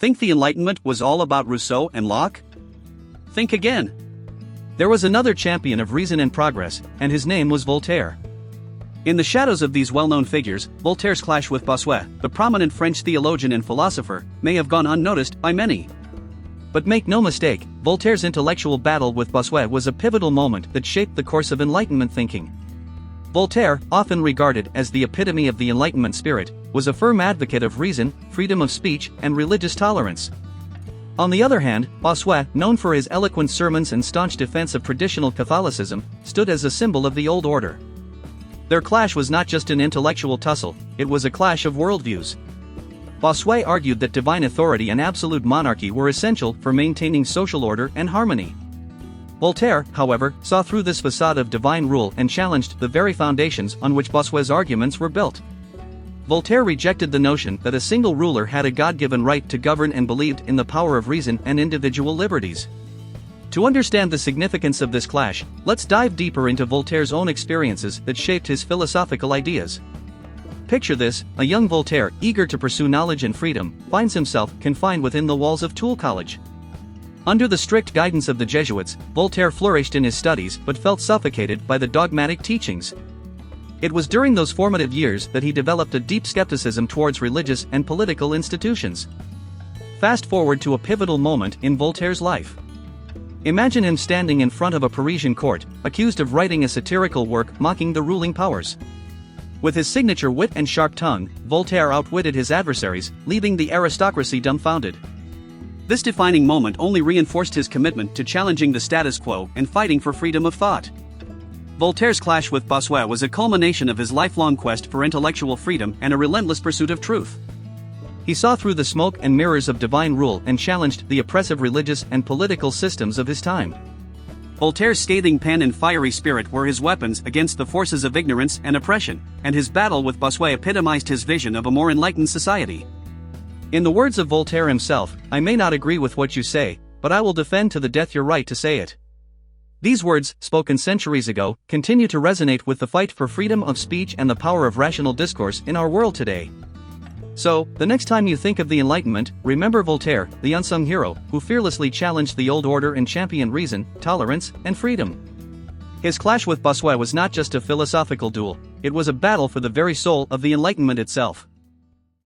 Think the Enlightenment was all about Rousseau and Locke? Think again. There was another champion of reason and progress, and his name was Voltaire. In the shadows of these well-known figures, Voltaire's clash with Bossu, the prominent French theologian and philosopher, may have gone unnoticed by many. But make no mistake, Voltaire's intellectual battle with Bossu was a pivotal moment that shaped the course of Enlightenment thinking. Voltaire, often regarded as the epitome of the Enlightenment spirit, was a firm advocate of reason, freedom of speech, and religious tolerance. On the other hand, Bossu, known for his eloquent sermons and staunch defense of traditional Catholicism, stood as a symbol of the old order. Their clash was not just an intellectual tussle, it was a clash of worldviews. Bossu argued that divine authority and absolute monarchy were essential for maintaining social order and harmony. Voltaire, however, saw through this facade of divine rule and challenged the very foundations on which Bossuet's arguments were built. Voltaire rejected the notion that a single ruler had a God-given right to govern and believed in the power of reason and individual liberties. To understand the significance of this clash, let's dive deeper into Voltaire's own experiences that shaped his philosophical ideas. Picture this: a young Voltaire, eager to pursue knowledge and freedom, finds himself confined within the walls of Toul College. Under the strict guidance of the Jesuits, Voltaire flourished in his studies but felt suffocated by the dogmatic teachings. It was during those formative years that he developed a deep skepticism towards religious and political institutions. Fast forward to a pivotal moment in Voltaire's life. Imagine him standing in front of a Parisian court, accused of writing a satirical work mocking the ruling powers. With his signature wit and sharp tongue, Voltaire outwitted his adversaries, leaving the aristocracy dumbfounded. This defining moment only reinforced his commitment to challenging the status quo and fighting for freedom of thought. Voltaire's clash with Bossu was a culmination of his lifelong quest for intellectual freedom and a relentless pursuit of truth. He saw through the smoke and mirrors of divine rule and challenged the oppressive religious and political systems of his time. Voltaire's scathing pen and fiery spirit were his weapons against the forces of ignorance and oppression, and his battle with Bossu epitomized his vision of a more enlightened society. In the words of Voltaire himself, "I may not agree with what you say, but I will defend to the death your right to say it." These words, spoken centuries ago, continue to resonate with the fight for freedom of speech and the power of rational discourse in our world today. So, the next time you think of the Enlightenment, remember Voltaire, the unsung hero, who fearlessly challenged the old order and championed reason, tolerance, and freedom. His clash with Bossu was not just a philosophical duel, it was a battle for the very soul of the Enlightenment itself.